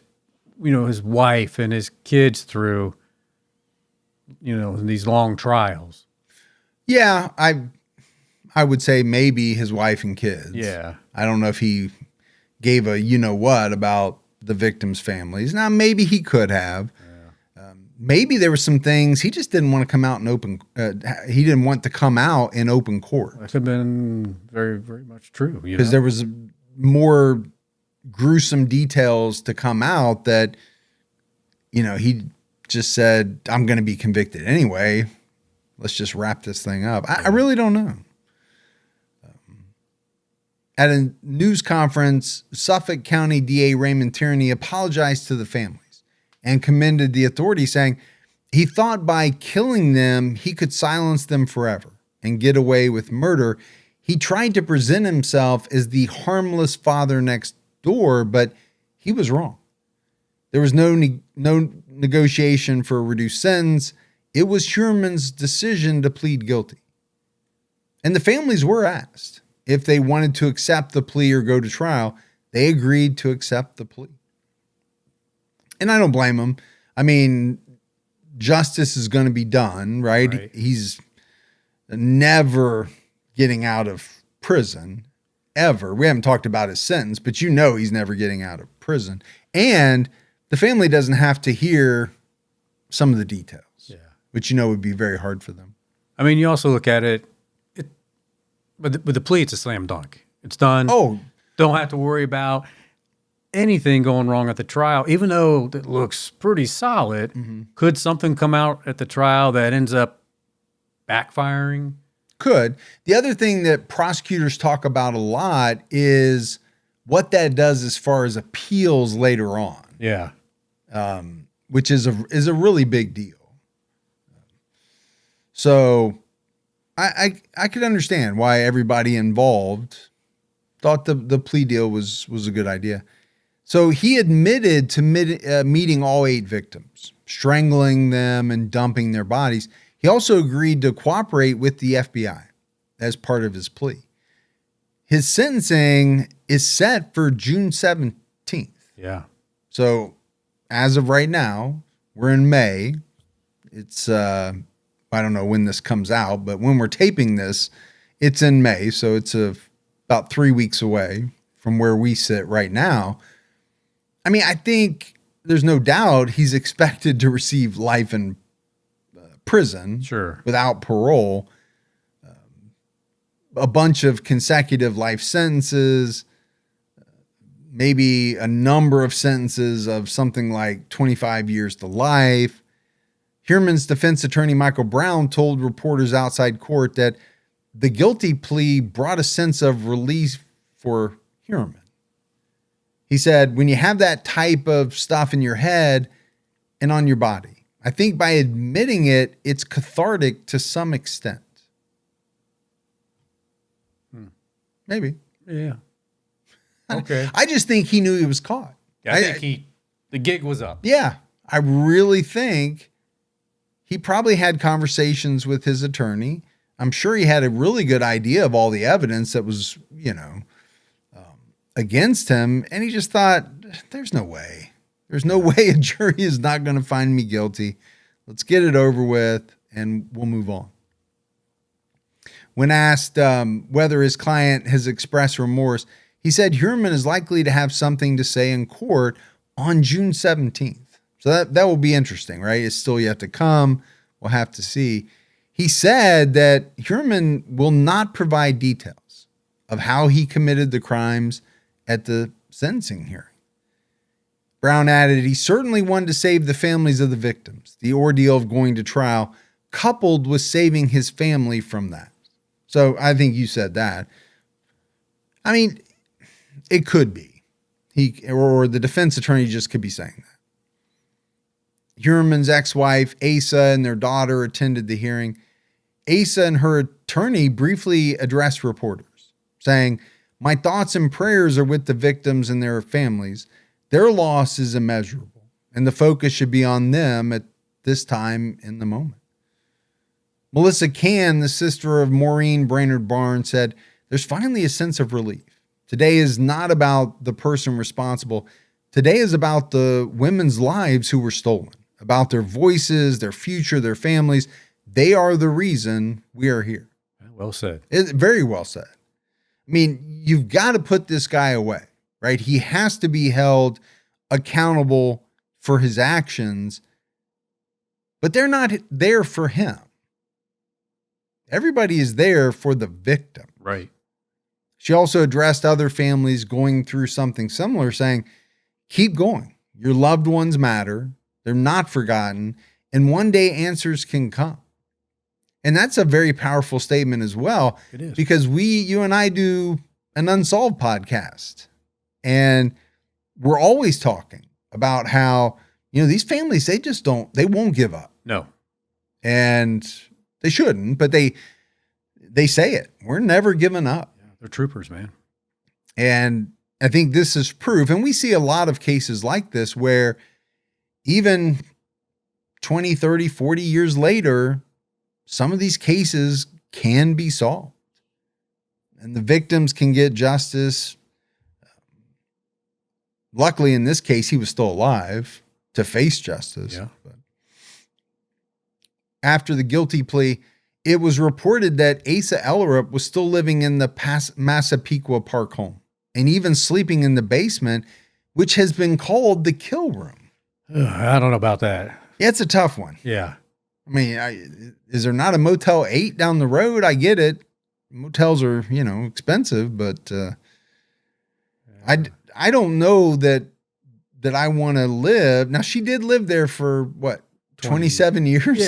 wife and his kids through, these long trials. Yeah, I would say maybe his wife and kids. Yeah. I don't know if he gave a you-know-what about the victims' families. Now, maybe he could have. Maybe there were some things he just didn't want to come out in open. He didn't want to come out in open court. That could have been very, very much true. Because there was more gruesome details to come out that, he just said, I'm going to be convicted anyway. Let's just wrap this thing up. I really don't know. At a news conference, Suffolk County DA Raymond Tierney apologized to the families and commended the authorities, saying he thought by killing them, he could silence them forever and get away with murder. He tried to present himself as the harmless father next door, but he was wrong. There was no negotiation for a reduced sentence. It was Heuermann's decision to plead guilty. And the families were asked if they wanted to accept the plea or go to trial. They agreed to accept the plea. And I don't blame him. I mean, justice is going to be done, right? He's never getting out of prison, ever. We haven't talked about his sentence, but he's never getting out of prison. And the family doesn't have to hear some of the details, which would be very hard for them. I mean, you also look at it, with the plea, it's a slam dunk. It's done. Oh. Don't have to worry about anything going wrong at the trial, even though it looks pretty solid. Mm-hmm. Could something come out at the trial that ends up backfiring? Could. The other thing that prosecutors talk about a lot is what that does as far as appeals later on. Yeah. Which is a really big deal. So I could understand why everybody involved thought the plea deal was a good idea. So he admitted to meeting all 8 victims, strangling them and dumping their bodies. He also agreed to cooperate with the FBI as part of his plea. His sentencing is set for June 17th. Yeah. So as of right now, we're in May. It's, I don't know when this comes out, but when we're taping this, it's in May. So it's about 3 weeks away from where we sit right now. I mean, I think there's no doubt he's expected to receive life in prison, without parole, a bunch of consecutive life sentences, maybe a number of sentences of something like 25 years to life. Heuermann's defense attorney, Michael Brown, told reporters outside court that the guilty plea brought a sense of relief for Heuermann. He said, when you have that type of stuff in your head and on your body, I think by admitting it, it's cathartic to some extent. Maybe. Yeah. Okay. I just think he knew he was caught. Yeah, I think the gig was up. Yeah. I really think he probably had conversations with his attorney. I'm sure he had a really good idea of all the evidence that was, against him. And he just thought, there's no way. There's no way a jury is not going to find me guilty. Let's get it over with and we'll move on. When asked whether his client has expressed remorse, he said Heuermann is likely to have something to say in court on June 17th. So that will be interesting, right? It's still yet to come. We'll have to see. He said that Heuermann will not provide details of how he committed the crimes at the sentencing hearing. Brown added he certainly wanted to save the families of the victims, the ordeal of going to trial, coupled with saving his family from that. So I think you said that. I mean, it could be. Or the defense attorney just could be saying that. Heuermann's ex-wife, Asa, and their daughter attended the hearing. Asa and her attorney briefly addressed reporters, saying, "My thoughts and prayers are with the victims and their families. Their loss is immeasurable, and the focus should be on them at this time in the moment." Melissa Cann, the sister of Maureen Brainerd Barnes, said, "There's finally a sense of relief. Today is not about the person responsible. Today is about the women's lives who were stolen, about their voices, their future, their families. They are the reason we are here." Well said. Very well said. I mean, you've got to put this guy away, right? He has to be held accountable for his actions, but they're not there for him. Everybody is there for the victim. Right. She also addressed other families going through something similar, saying, keep going. Your loved ones matter. They're not forgotten. And one day answers can come. And that's a very powerful statement as well. It is. Because you and I do an Unsolved podcast. And we're always talking about how, these families, they won't give up. No. And they shouldn't, but they say it. We're never giving up. Yeah, they're troopers, man. And I think this is proof. And we see a lot of cases like this where even 20, 30, 40 years later, some of these cases can be solved. And the victims can get justice. Luckily, in this case, he was still alive to face justice. Yeah. But after the guilty plea, it was reported that Asa Ellerup was still living in the Massapequa Park home and even sleeping in the basement, which has been called the kill room. I don't know about that. Yeah, it's a tough one. Yeah. I mean, is there not a Motel 8 down the road? I get it. Motels are, expensive, but I don't know that I want to live. Now, she did live there for what? 27 years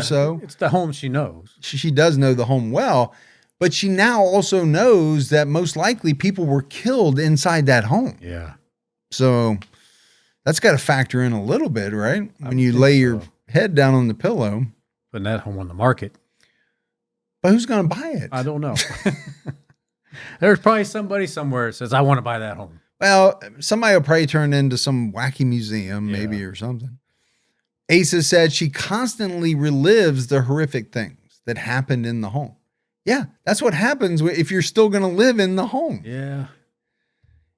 so. It's the home she knows. She does know the home well, but she now also knows that most likely people were killed inside that home. Yeah. So that's got to factor in a little bit, right? When you lay your head down on the pillow. Putting that home on the market. But who's going to buy it? I don't know. There's probably somebody somewhere that says, I want to buy that home. Well, somebody will probably turn it into some wacky museum maybe or something. Asa said she constantly relives the horrific things that happened in the home. Yeah, that's what happens if you're still going to live in the home. Yeah.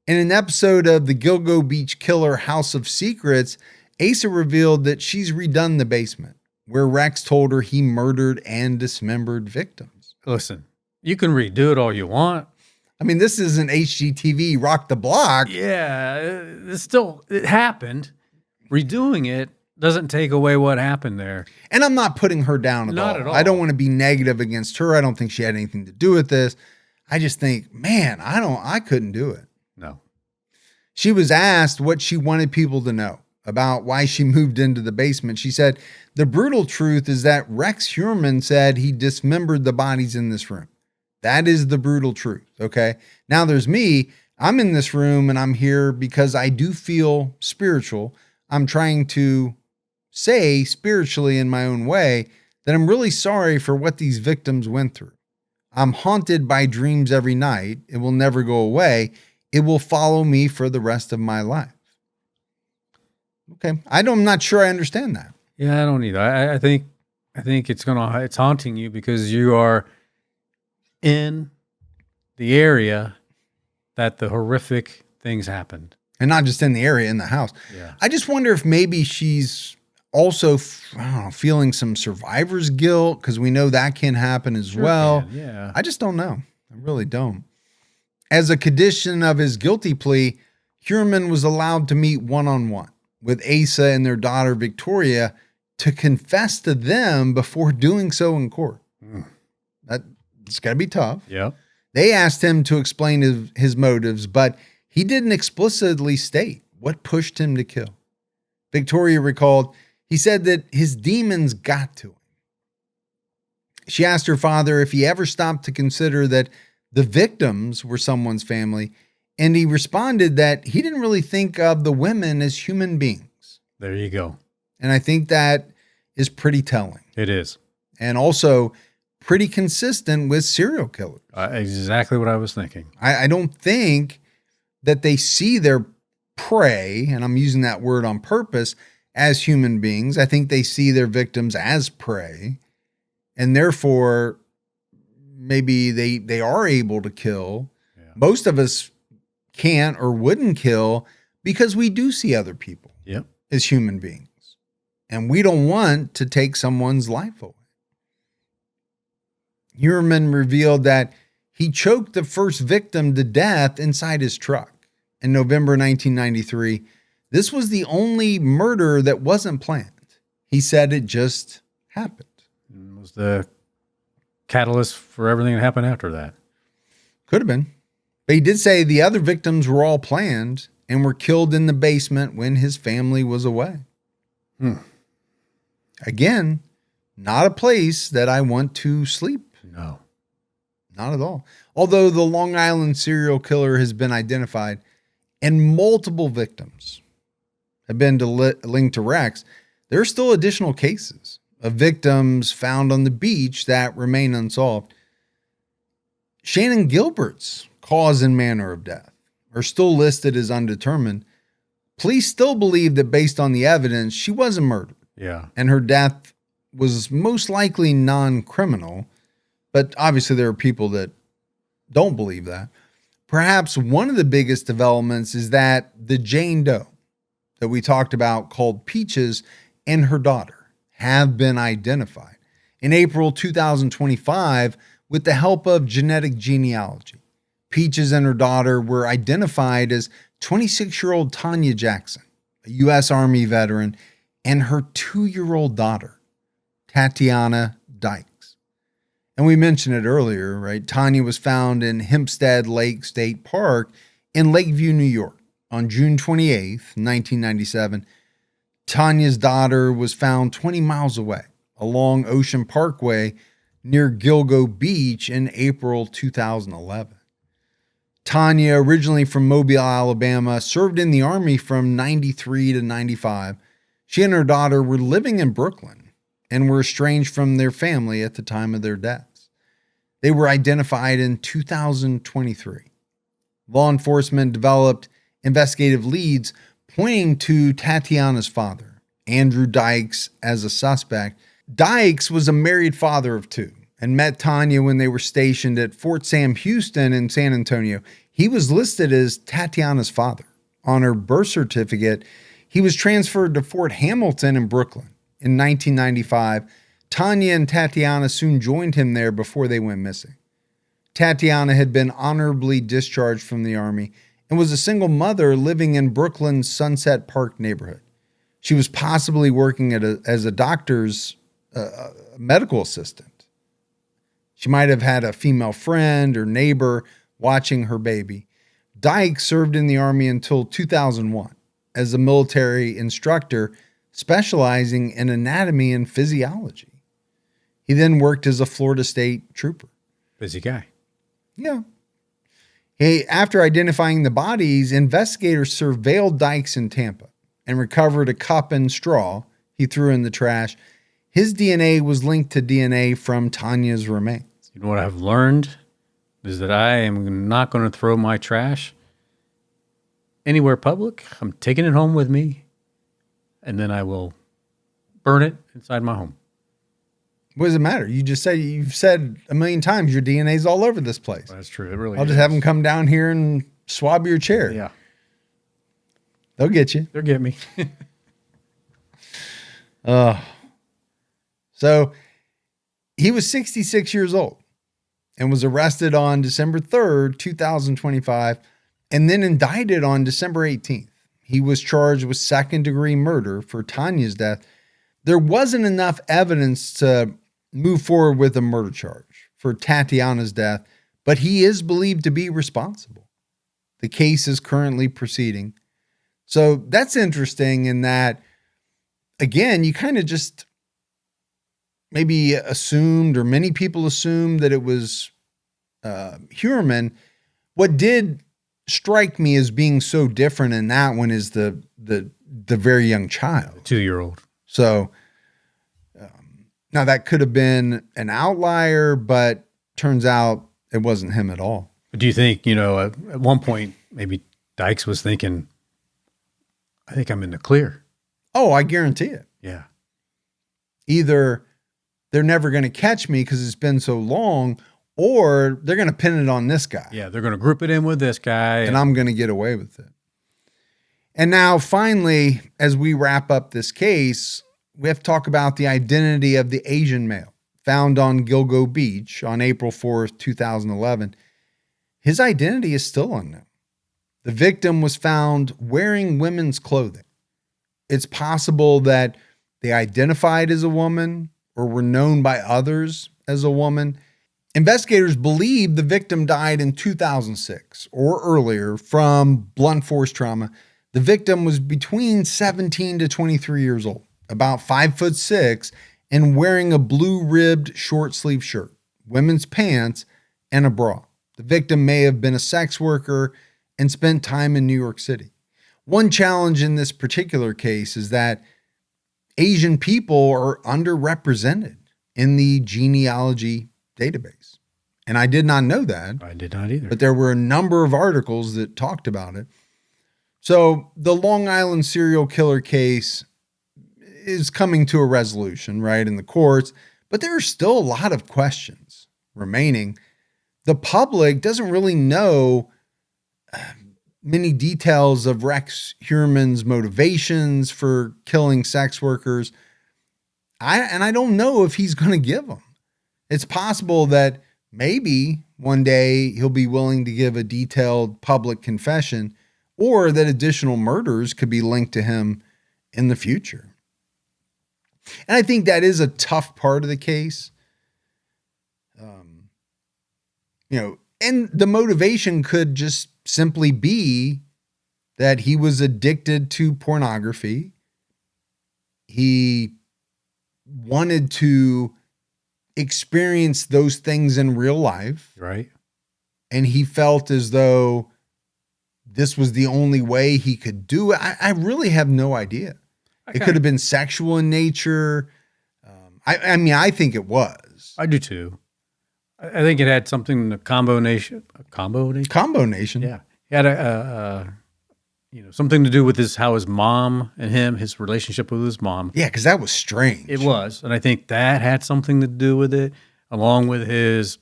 In an episode of the Gilgo Beach Killer House of Secrets, Asa revealed that she's redone the basement, where Rex told her he murdered and dismembered victims. Listen, you can redo it all you want. I mean, this isn't HGTV Rock the Block. Yeah, it happened. Redoing it doesn't take away what happened there. And I'm not putting her down Not at all. I don't want to be negative against her. I don't think she had anything to do with this. I just think, man, I couldn't do it. No. She was asked what she wanted people to know about why she moved into the basement. She said, the brutal truth is that Rex Heuermann said he dismembered the bodies in this room. That is the brutal truth. Okay. Now there's me. I'm in this room and I'm here because I do feel spiritual. I'm trying to say spiritually in my own way that I'm really sorry for what these victims went through. I'm haunted by dreams every night. It will never go away. It will follow me for the rest of my life. Okay. I'm not sure I understand that. Yeah, I don't either. I think it's haunting you because you are in the area that the horrific things happened. And not just in the area, in the house. Yeah. I just wonder if maybe she's also, I don't know, feeling some survivor's guilt, because we know that can happen as well. Yeah. I just don't know. I really don't. As a condition of his guilty plea, Heuermann was allowed to meet one-on-one with Asa and their daughter Victoria to confess to them before doing so in court. It's got to be tough. Yep. They asked him to explain his motives, but he didn't explicitly state what pushed him to kill. Victoria recalled, he said that his demons got to him. She asked her father if he ever stopped to consider that the victims were someone's family, and he responded that he didn't really think of the women as human beings. There you go. And I think that is pretty telling. It is. And also pretty consistent with serial killers. Exactly what I was thinking. I don't think that they see their prey, and I'm using that word on purpose, as human beings. I think they see their victims as prey, and therefore maybe they are able to kill. Yeah. Most of us can't or wouldn't kill because we do see other people as human beings, and we don't want to take someone's life away. Heuermann revealed that he choked the first victim to death inside his truck in November 1993. This was the only murder that wasn't planned. He said it just happened. It was the catalyst for everything that happened after that. Could have been. But he did say the other victims were all planned and were killed in the basement when his family was away. Again, not a place that I want to sleep. No. Not at all. Although the Long Island serial killer has been identified and multiple victims have been linked to Rex, there are still additional cases of victims found on the beach that remain unsolved. Shannon Gilbert's cause and manner of death are still listed as undetermined. Police still believe that based on the evidence, she wasn't murdered. Yeah. And her death was most likely non-criminal. But obviously there are people that don't believe that. Perhaps one of the biggest developments is that the Jane Doe that we talked about, called Peaches, and her daughter have been identified in April 2025 with the help of genetic genealogy. Peaches and her daughter were identified as 26-year-old Tanya Jackson, a U.S. Army veteran, and her 2-year-old daughter, Tatiana Dykes. And we mentioned it earlier, right? Tanya was found in Hempstead Lake State Park in Lakeview, New York on June 28th, 1997. Tanya's daughter was found 20 miles away along Ocean Parkway near Gilgo Beach in April 2011. Tanya, originally from Mobile, Alabama, served in the Army from 93 to 95. She and her daughter were living in Brooklyn and were estranged from their family at the time of their deaths. They were identified in 2023. Law enforcement developed investigative leads pointing to Tatiana's father, Andrew Dykes, as a suspect. Dykes was a married father of 2 and met Tanya when they were stationed at Fort Sam Houston in San Antonio. He was listed as Tatiana's father. On her birth certificate, he was transferred to Fort Hamilton in Brooklyn. In 1995, Tanya and Tatiana soon joined him there before they went missing. Tatiana had been honorably discharged from the Army and was a single mother living in Brooklyn's Sunset Park neighborhood. She was possibly working as a doctor's medical assistant. She might have had a female friend or neighbor watching her baby. Dyke served in the Army until 2001 as a military instructor specializing in anatomy and physiology. He then worked as a Florida State trooper. Busy guy. Yeah. After identifying the bodies, investigators surveilled Dykes in Tampa and recovered a cup and straw he threw in the trash. His DNA was linked to DNA from Tanya's remains. You know what I've learned is that I am not going to throw my trash anywhere public. I'm taking it home with me, and then I will burn it inside my home. What does it matter? You've said a million times your DNA's all over this place. That's true. It really I'll just have them come down here and swab your chair. Yeah. They'll get you. They'll get me. So he was 66 years old and was arrested on December 3rd, 2025, and then indicted on December 18th. He was charged with second-degree murder for Tanya's death. There wasn't enough evidence to move forward with a murder charge for Tatiana's death, but he is believed to be responsible. The case is currently proceeding. So that's interesting in that, again, you kind of just maybe assumed, or many people assumed, that it was Heuermann. What did strike me as being so different in that one is the very young child. 2-year-old. So now that could have been an outlier, but turns out it wasn't him at all. Do you think, at one point, maybe Dykes was thinking, I think I'm in the clear? Oh, I guarantee it. Yeah. Either they're never going to catch me because it's been so long, or they're going to pin it on this guy. Yeah, they're going to group it in with this guy. And I'm going to get away with it. And now, finally, as we wrap up this case, we have to talk about the identity of the Asian male found on Gilgo Beach on April 4th, 2011. His identity is still unknown. The victim was found wearing women's clothing. It's possible that they identified as a woman or were known by others as a woman. Investigators believe the victim died in 2006 or earlier from blunt force trauma. The victim was between 17 to 23 years old, about 5'6", and wearing a blue-ribbed short-sleeve shirt, women's pants, and a bra. The victim may have been a sex worker and spent time in New York City. One challenge in this particular case is that Asian people are underrepresented in the genealogy database. And I did not know that. I did not either. But there were a number of articles that talked about it. So the Long Island serial killer case is coming to a resolution, right, in the courts, but there are still a lot of questions remaining. The public doesn't really know many details of Rex Heuermann's motivations for killing sex workers. I don't know if he's going to give them. It's possible that maybe one day he'll be willing to give a detailed public confession, or that additional murders could be linked to him in the future. And I think that is a tough part of the case. And the motivation could just simply be that he was addicted to pornography. He wanted to experience those things in real life. Right. And he felt as though this was the only way he could do it. I really have no idea. It could have been sexual in nature. I think it was. I do too. I think it had something, a combination. Yeah. It had something to do with how his mom and his relationship with his mom. Yeah, because that was strange. It was. And I think that had something to do with it, along with his,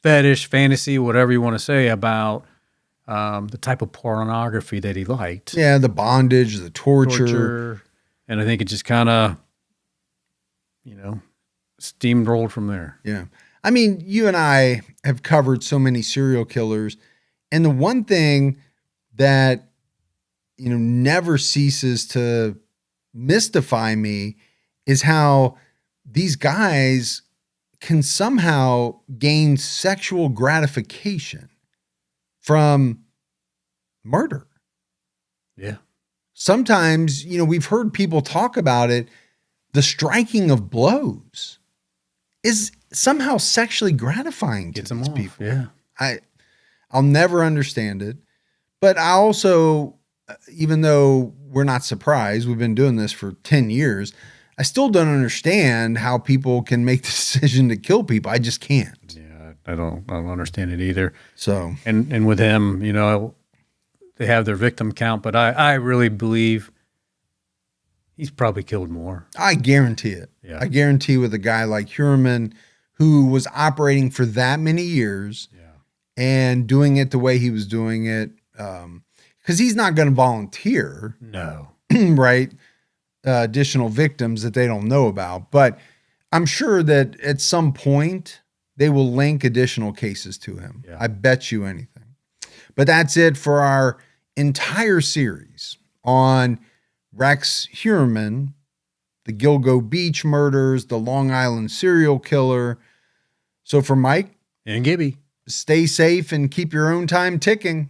fetish, fantasy, whatever you want to say about the type of pornography that he liked. Yeah, the bondage, the torture. And I think it just kind of, steamrolled from there. Yeah. I mean, you and I have covered so many serial killers, and the one thing that, never ceases to mystify me is how these guys can somehow gain sexual gratification from murder. Yeah. Sometimes, we've heard people talk about it. The striking of blows is somehow sexually gratifying to these people. Yeah. I'll never understand it. But I also, even though we're not surprised, we've been doing this for 10 years, I still don't understand how people can make the decision to kill people. I just can't. Yeah, I don't understand it either. So, and with him, you know, they have their victim count, but I really believe he's probably killed more. I guarantee it. Yeah. I guarantee with a guy like Heuermann, who was operating for that many years and doing it the way he was doing it, because he's not going to volunteer. No. Right? Additional victims that they don't know about. But I'm sure that at some point they will link additional cases to him. Yeah. I bet you anything. But that's it for our entire series on Rex Heuermann, the Gilgo Beach murders, the Long Island serial killer. So for Mike and Gibby, stay safe and keep your own time ticking.